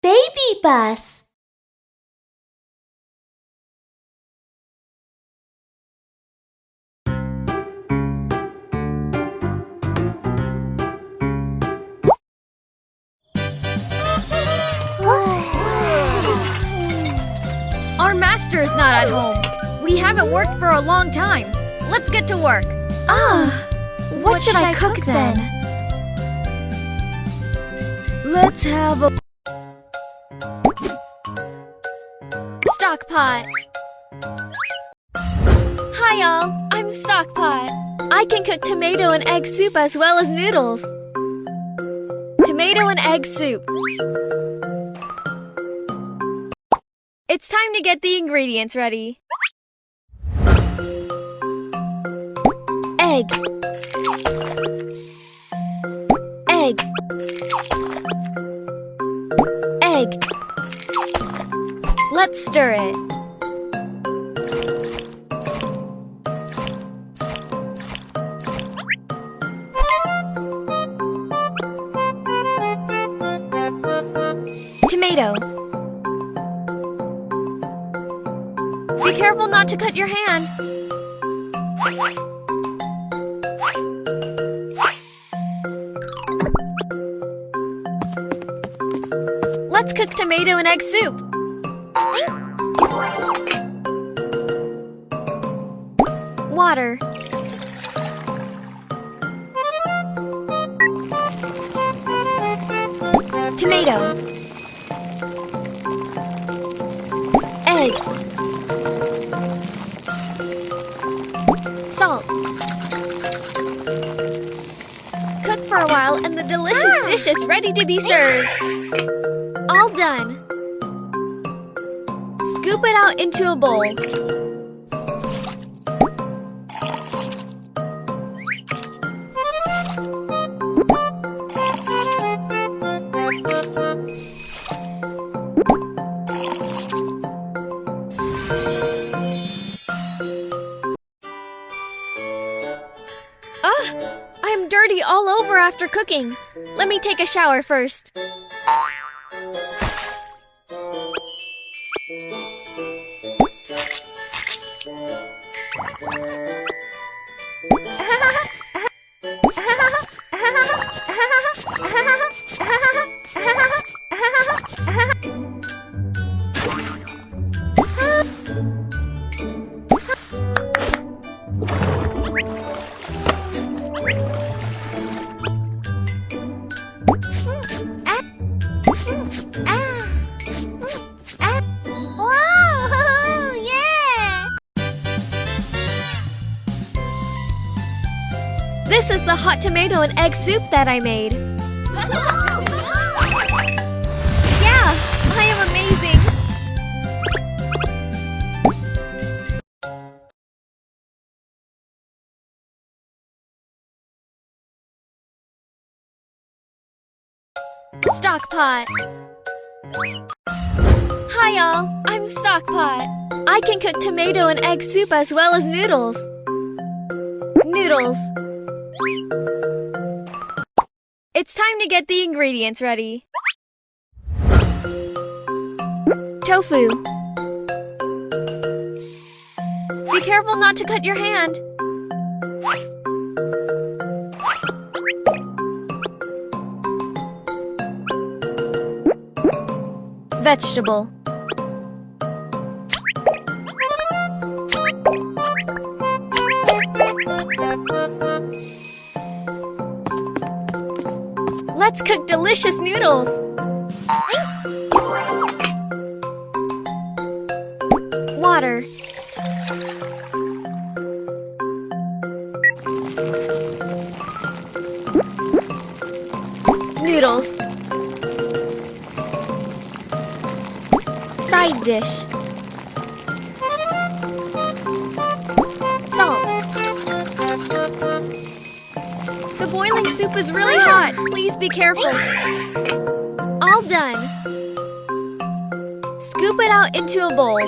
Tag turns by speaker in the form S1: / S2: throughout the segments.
S1: BabyBus.
S2: Our master is not at home. We haven't worked for a long time. Let's get to work.
S1: What should I cook then?
S2: Let's have a Stockpot. Hi y'all, I'm Stockpot. I can cook tomato and egg soup as well as noodles. Tomato and egg soup. It's time to get the ingredients ready. Egg. Egg. Egg. Let's stir it. Tomato. Be careful not to cut your hand. Let's cook tomato and egg soup. Water. Tomato. Egg. Salt. Cook for a while and the delicious dish is ready to be served. All done. Scoop it out into a bowl. I'm dirty all over after cooking. Let me take a shower first. This is the hot tomato and egg soup that I made. Yeah, I am amazing. Stockpot. Hi y'all, I'm Stockpot. I can cook tomato and egg soup as well as noodles. Noodles. It's time to get the ingredients ready. Tofu. Be careful not to cut your hand. Vegetable. Let's cook delicious noodles. Water. Noodles. Side dish. Salt. The boiling soup is really hot. Please be careful. All done. Scoop it out into a bowl.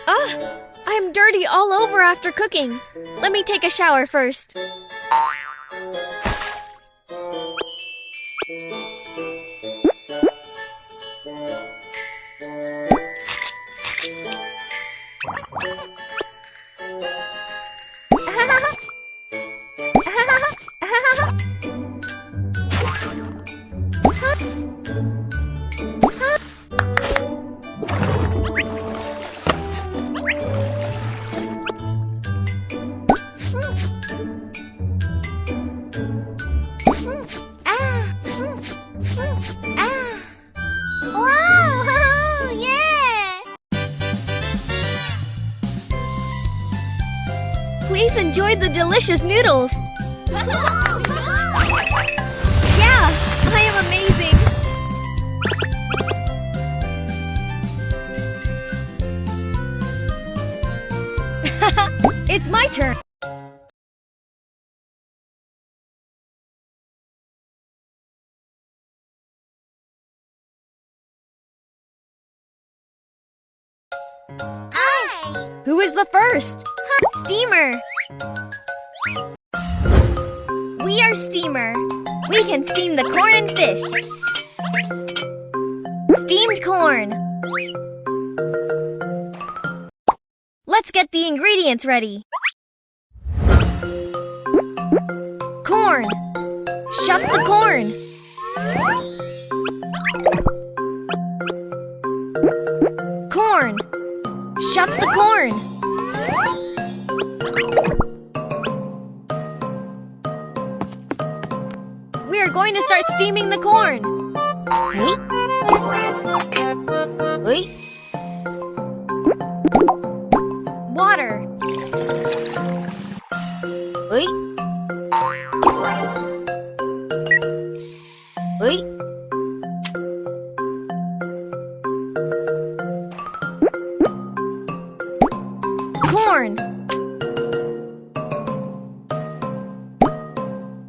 S2: Ugh! I'm dirty all over after cooking. Let me take a shower first.
S1: Wow! Yeah!
S2: Please enjoy the delicious noodles. Yeah, I am amazing. It's my turn. Who is the first? Steamer. We are Steamer. We can steam the corn and fish. Steamed corn. Let's get the ingredients ready. Corn. Shuck the corn. Corn. Shuck the corn. We are going to start steaming the corn. Water. Corn.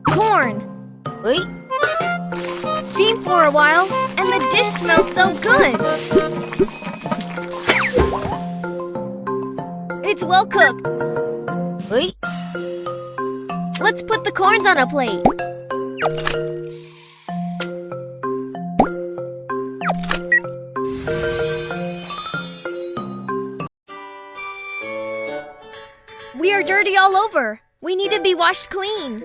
S2: Corn. Steam for a while, and the dish smells so good. It's well cooked. Let's put the corns on a plate. We are dirty all over. We need to be washed clean.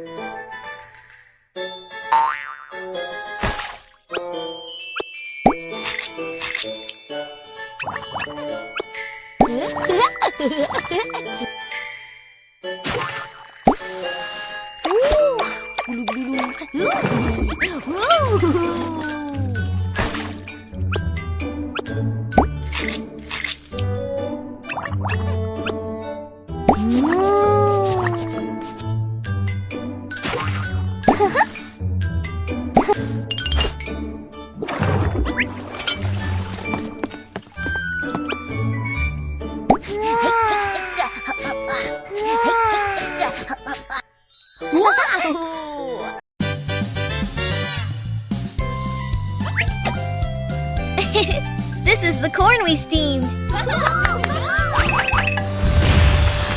S2: This is the corn we steamed.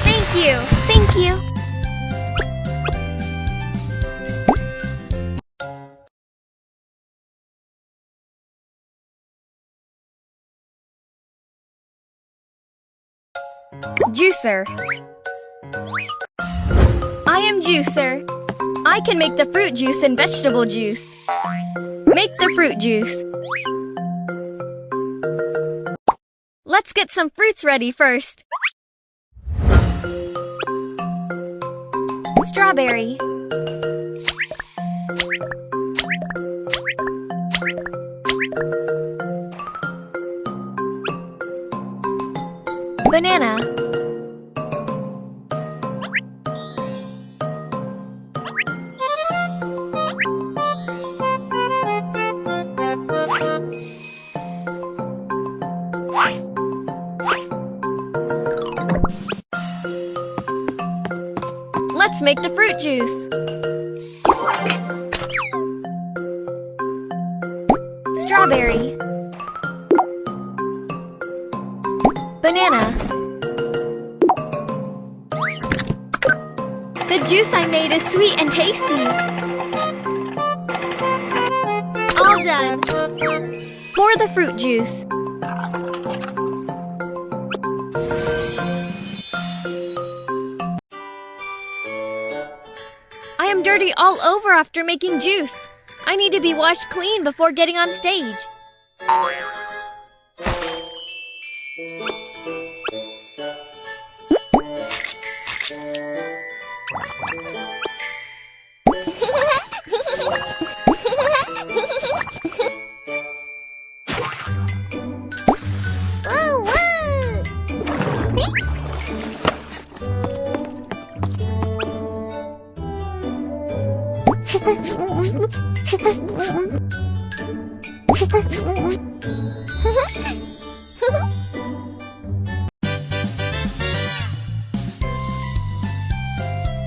S2: Thank you. Thank you. Juicer. I am juicer. I can make the fruit juice and vegetable juice. Make the fruit juice. Let's get some fruits ready first. Strawberry. Banana. Let's make the fruit juice. Strawberry. Banana. The juice I made is sweet and tasty. All done. Pour the fruit juice. I am dirty all over after making juice. I need to be washed clean before getting on stage.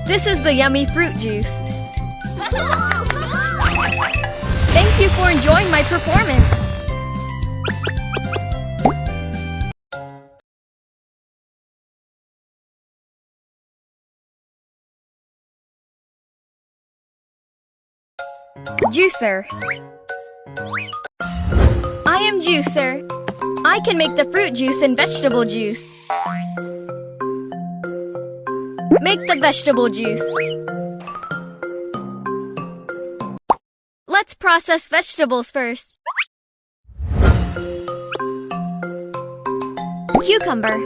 S2: This is the yummy fruit juice. Thank you for enjoying my performance. Juicer. I am juicer. I can make the fruit juice and vegetable juice. Make the vegetable juice. Let's process vegetables first. Cucumber.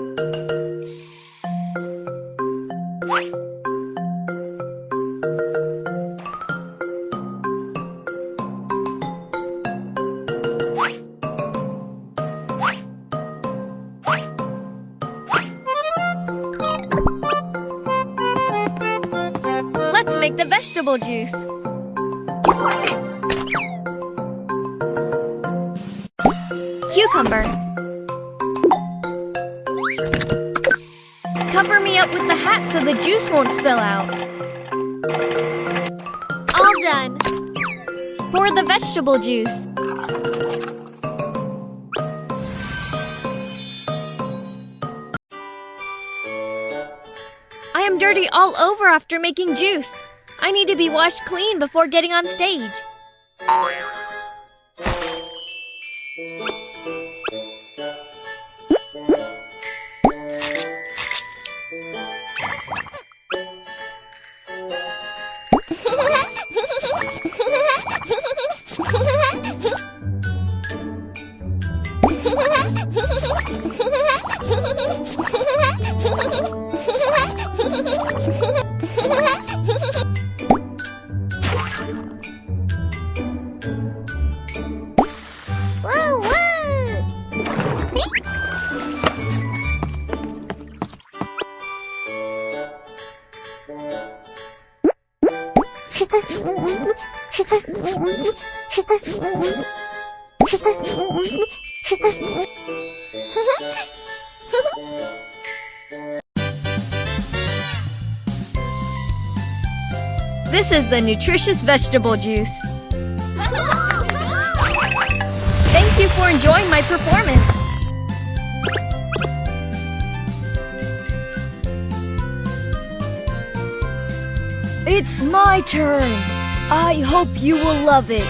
S2: Let's make the vegetable juice. Cucumber. Cover me up with the hat so the juice won't spill out. All done. Pour the vegetable juice. I am dirty all over after making juice. I need to be washed clean before getting on stage. This is the nutritious vegetable juice. Thank you for enjoying my performance.
S3: It's my turn. I hope you will love it.